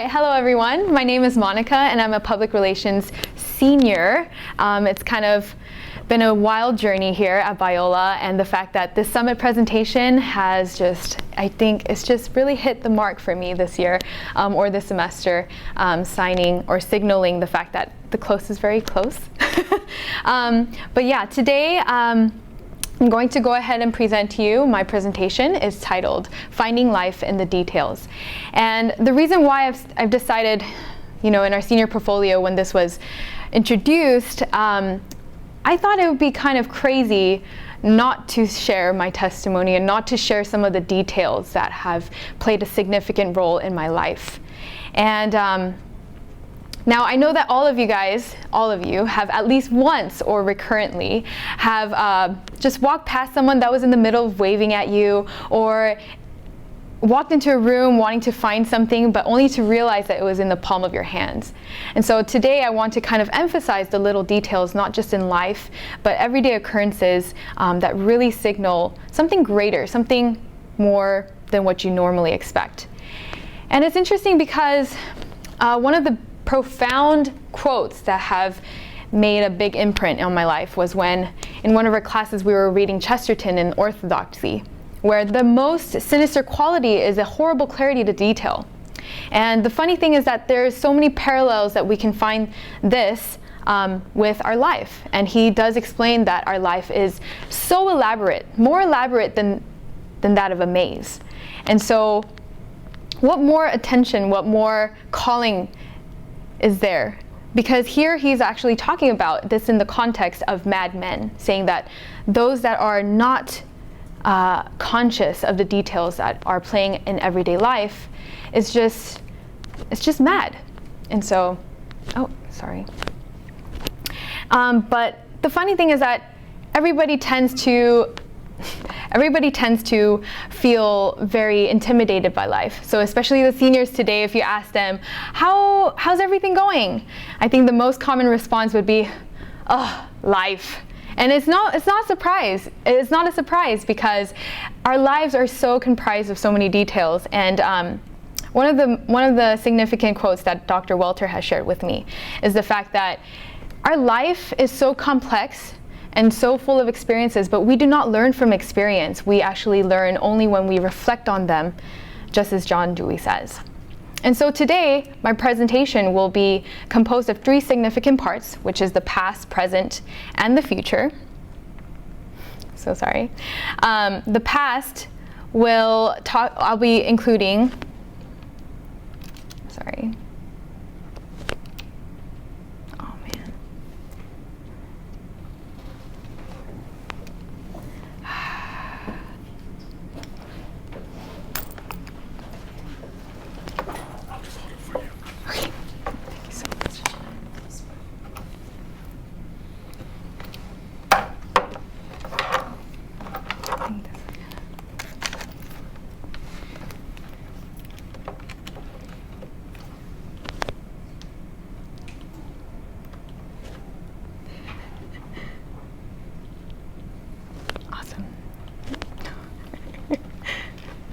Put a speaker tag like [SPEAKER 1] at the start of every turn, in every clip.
[SPEAKER 1] Hello everyone, my name is Monica and I'm a public relations senior. It's kind of been a wild journey here at Biola, and the fact that this summit presentation has I think it's just really hit the mark for me this year or this semester, signing or signaling the fact that the close is very close. But yeah, today I'm going to go ahead and present to you my presentation. Is titled Finding Life in the Details. And the reason why I've decided, in our senior portfolio when this was introduced, I thought it would be kind of crazy not to share my testimony and not to share some of the details that have played a significant role in my life. And now, I know that all of you have at least once or recurrently have just walked past someone that was in the middle of waving at you, or walked into a room wanting to find something, but only to realize that it was in the palm of your hands. And so today I want to kind of emphasize the little details, not just in life, but everyday occurrences that really signal something greater, something more than what you normally expect. And it's interesting because one of the profound quotes that have made a big imprint on my life was when in one of our classes we were reading Chesterton in Orthodoxy, where the most sinister quality is a horrible clarity to detail. And the funny thing is that there's so many parallels that we can find this with our life. And he does explain that our life is so elaborate, more elaborate than that of a maze. And so what more attention, what more calling is there? Because here he's actually talking about this in the context of mad men, saying that those that are not conscious of the details that are playing in everyday life it's just mad. And so, but the funny thing is that everybody tends to feel very intimidated by life. So especially the seniors today, if you ask them, how's everything going? I think the most common response would be, oh, life. And it's not a surprise. It's not a surprise because our lives are so comprised of so many details. And one of the significant quotes that Dr. Welter has shared with me is the fact that our life is so complex and so full of experiences, but we do not learn from experience. We actually learn only when we reflect on them, just as John Dewey says. And so today, my presentation will be composed of 3 significant parts, which is the past, present, and the future. So sorry. The past I'll be including, sorry.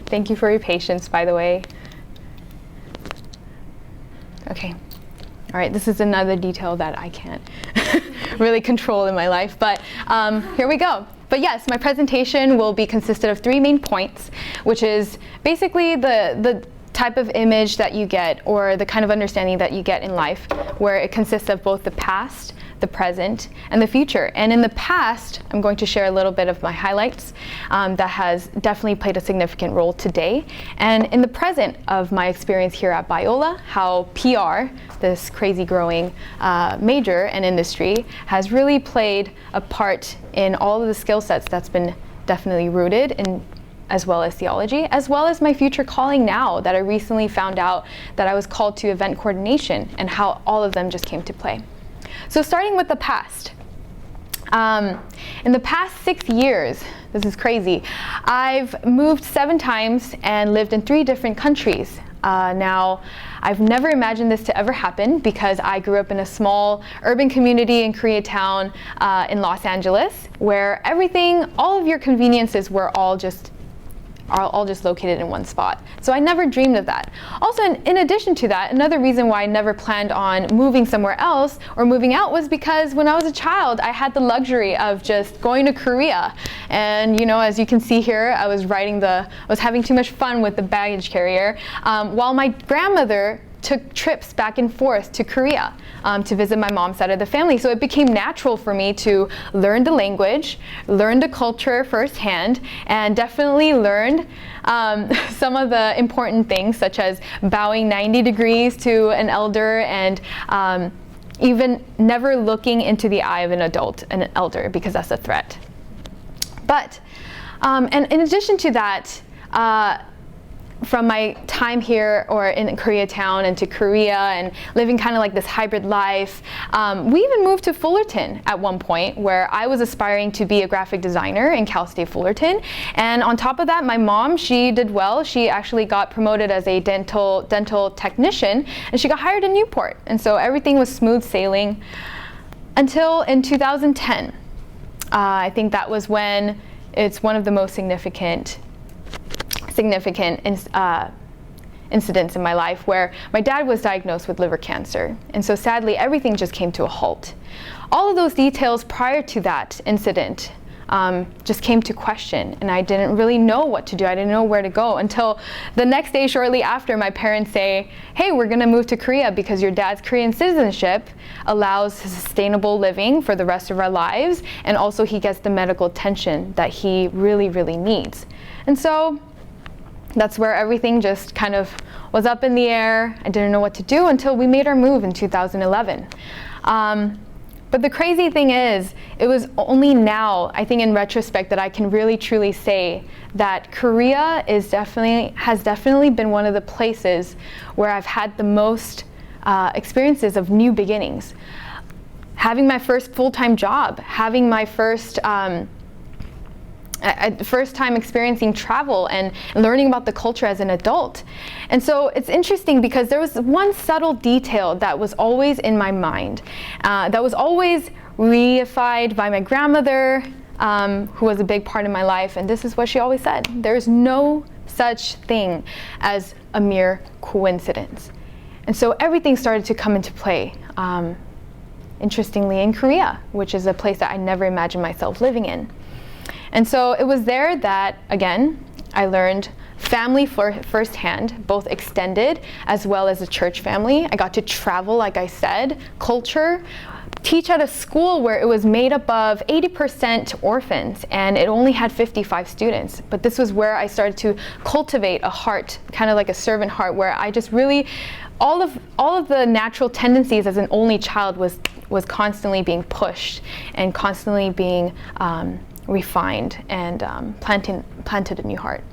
[SPEAKER 1] Thank you for your patience, by the way. Okay. All right, this is another detail that I can't really control in my life, but here we go. But yes, my presentation will be consisted of 3 main points, which is basically the type of image that you get, or the kind of understanding that you get in life, where it consists of both the past, the present, and the future. And in the past, I'm going to share a little bit of my highlights that has definitely played a significant role today. And in the present of my experience here at Biola, how PR, this crazy growing major and industry, has really played a part in all of the skill sets that's been definitely rooted in, as well as theology, as well as my future calling now that I recently found out that I was called to event coordination, and how all of them just came to play. So starting with the past. In the past 6 years, this is crazy, I've moved 7 times and lived in 3 different countries. Now, I've never imagined this to ever happen because I grew up in a small urban community in Koreatown in Los Angeles, where all of your conveniences were all just are all just located in one spot. So I never dreamed of that. Also, in addition to that, another reason why I never planned on moving somewhere else or moving out was because when I was a child, I had the luxury of just going to Korea. And as you can see here, I was having too much fun with the baggage carrier, while my grandmother took trips back and forth to Korea to visit my mom's side of the family. So it became natural for me to learn the language, learn the culture firsthand, and definitely learned some of the important things, such as bowing 90 degrees to an elder, and even never looking into the eye of an elder, because that's a threat. But, and in addition to that, from my time here or in Koreatown and to Korea and living kind of like this hybrid life, we even moved to Fullerton at one point, where I was aspiring to be a graphic designer in Cal State Fullerton. And on top of that, my mom, she did well. She actually got promoted as a dental technician, and she got hired in Newport. And so everything was smooth sailing until in 2010. I think that was when it's one of the most significant incidents in my life, where my dad was diagnosed with liver cancer. And so sadly, everything just came to a halt. All of those details prior to that incident just came to question, and I didn't really know what to do. I didn't know where to go until the next day, shortly after, my parents say, hey, we're gonna move to Korea because your dad's Korean citizenship allows sustainable living for the rest of our lives, and also he gets the medical attention that he really, really needs. And so that's where everything just kind of was up in the air. I didn't know what to do until we made our move in 2011. But the crazy thing is, it was only now, I think in retrospect, that I can really truly say that Korea has definitely been one of the places where I've had the most experiences of new beginnings. Having my first full-time job, having my first time experiencing travel and learning about the culture as an adult. And so it's interesting because there was one subtle detail that was always in my mind, that was always reified by my grandmother, who was a big part of my life. And this is what she always said: there's no such thing as a mere coincidence. And so everything started to come into play, interestingly, in Korea, which is a place that I never imagined myself living in. And so it was there that, again, I learned family firsthand, both extended as well as a church family. I got to travel, like I said, culture, teach at a school where it was made up of 80% orphans, and it only had 55 students. But this was where I started to cultivate a heart, kind of like a servant heart, where I just really, all of the natural tendencies as an only child was constantly being pushed and constantly being refined and planted a new heart.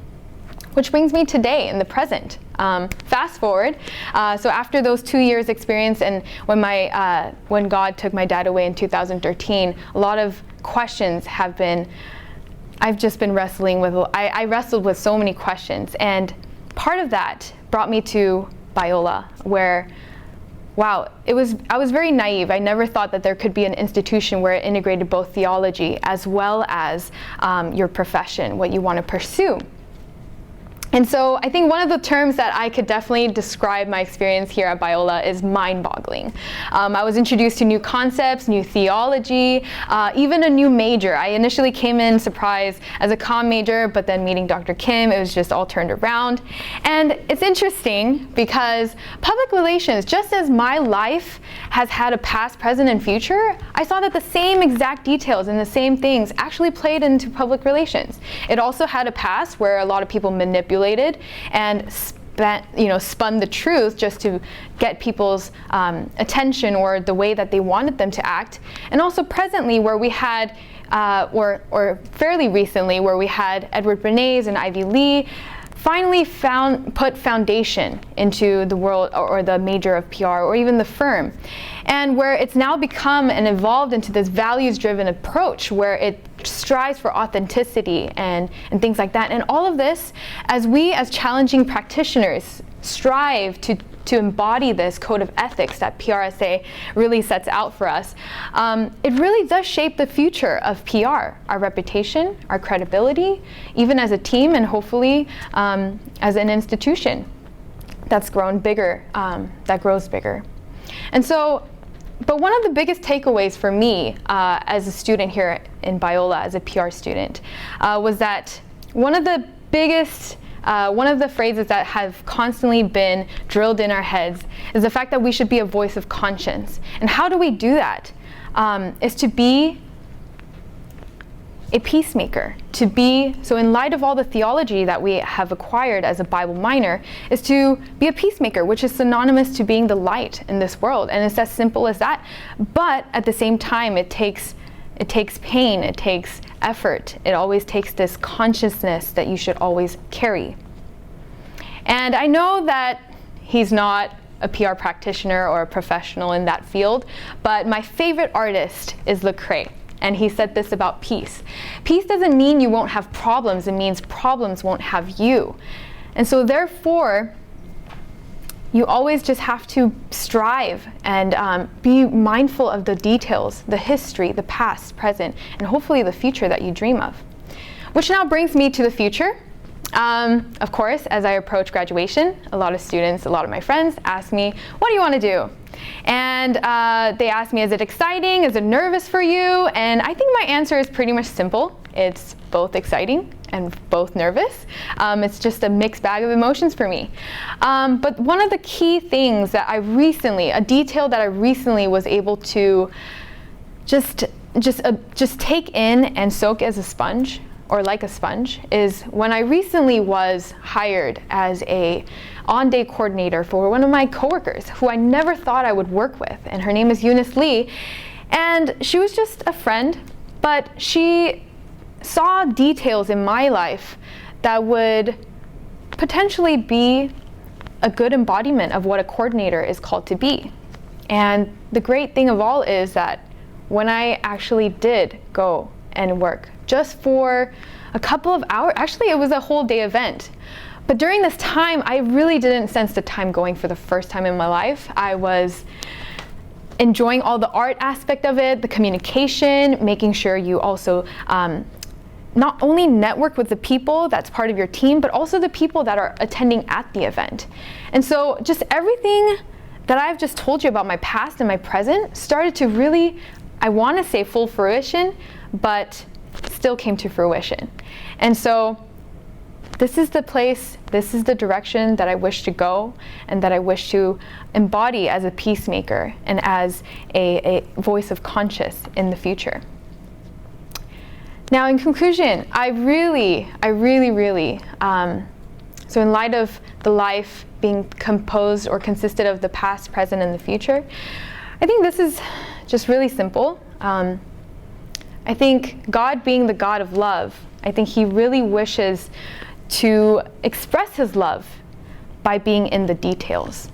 [SPEAKER 1] Which brings me today in the present. Fast forward, so after those 2 years experience, and when God took my dad away in 2013, a lot of questions I've just been wrestling with. I wrestled with so many questions, and part of that brought me to Biola, where I was very naive. I never thought that there could be an institution where it integrated both theology as well as your profession, what you want to pursue. And so I think one of the terms that I could definitely describe my experience here at Biola is mind-boggling. I was introduced to new concepts, new theology, even a new major. I initially came in surprised as a comm major, but then meeting Dr. Kim, it was just all turned around. And it's interesting because public relations, just as my life has had a past, present, and future, I saw that the same exact details and the same things actually played into public relations. It also had a past where a lot of people manipulated and spun the truth just to get people's attention or the way that they wanted them to act. And also presently, where we had, or fairly recently, where we had Edward Bernays and Ivy Lee finally put foundation into the world or the major of PR or even the firm. And where it's now become and evolved into this values-driven approach where it strives for authenticity and things like that. And all of this, as challenging practitioners strive to embody this code of ethics that PRSA really sets out for us, it really does shape the future of PR, our reputation, our credibility, even as a team, and hopefully as an institution that's grown bigger, that grows bigger. And so, but one of the biggest takeaways for me as a student here in Biola, as a PR student, was that one of the phrases that have constantly been drilled in our heads is the fact that we should be a voice of conscience. And how do we do that? Is to be a peacemaker. So in light of all the theology that we have acquired as a Bible minor, is to be a peacemaker, which is synonymous to being the light in this world. And it's as simple as that. But at the same time, it takes pain, it takes effort. It always takes this consciousness that you should always carry. And I know that he's not a PR practitioner or a professional in that field, but my favorite artist is Lecrae. And he said this about peace. Peace doesn't mean you won't have problems, it means problems won't have you. And so therefore, you always just have to strive and be mindful of the details, the history, the past, present, and hopefully the future that you dream of. Which now brings me to the future. Of course, as I approach graduation, a lot of students, a lot of my friends ask me, what do you want to do? And they ask me, is it exciting? Is it nervous for you? And I think my answer is pretty much simple. It's both exciting and both nervous. It's just a mixed bag of emotions for me. But one of the key things that a detail that I recently was able to just take in and soak as a sponge, or like a sponge, is when I recently was hired as a on-day coordinator for one of my coworkers who I never thought I would work with, and her name is Eunice Lee. And she was just a friend, but she saw details in my life that would potentially be a good embodiment of what a coordinator is called to be. And the great thing of all is that when I actually did go and work just for a couple of hours, actually it was a whole day event, but during this time I really didn't sense the time going for the first time in my life. I was enjoying all the art aspect of it, the communication, making sure you also not only network with the people that's part of your team, but also the people that are attending at the event. And so just everything that I've just told you about my past and my present started to really, I want to say full fruition, but still came to fruition. And so this is the place, this is the direction that I wish to go and that I wish to embody as a peacemaker and as a voice of conscience in the future. Now, in conclusion, I really, so in light of the life being composed or consisted of the past, present, and the future, I think this is just really simple. I think God being the God of love, I think he really wishes to express his love by being in the details.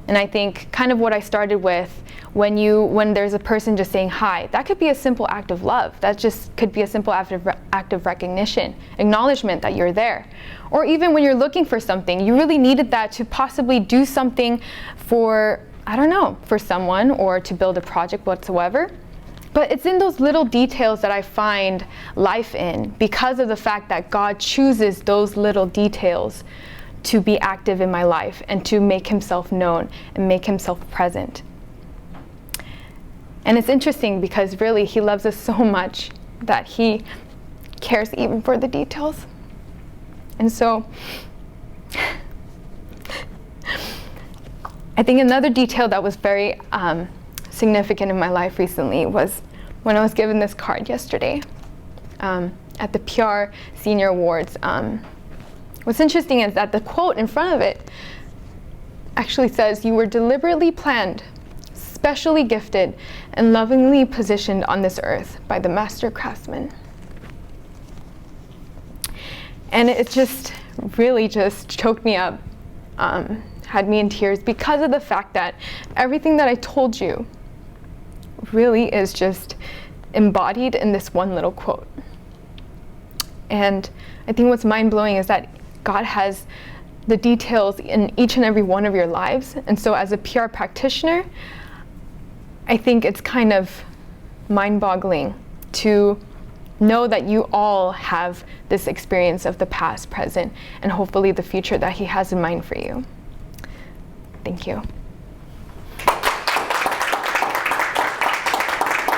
[SPEAKER 1] And I think kind of what I started with, when there's a person just saying hi, that could be a simple act of love. That just could be a simple act of recognition, acknowledgement that you're there. Or even when you're looking for something, you really needed that to possibly do something for, I don't know, for someone or to build a project whatsoever. But it's in those little details that I find life in, because of the fact that God chooses those little details to be active in my life and to make himself known and make himself present. And it's interesting because really he loves us so much that he cares even for the details. And so I think another detail that was very significant in my life recently was when I was given this card yesterday at the PR Senior Awards. What's interesting is that the quote in front of it actually says, "You were deliberately planned, specially gifted, and lovingly positioned on this earth by the master craftsman." And it just really just choked me up, had me in tears, because of the fact that everything that I told you really is just embodied in this one little quote. And I think what's mind-blowing is that God has the details in each and every one of your lives. And so as a PR practitioner, I think it's kind of mind-boggling to know that you all have this experience of the past, present, and hopefully the future that he has in mind for you. Thank you.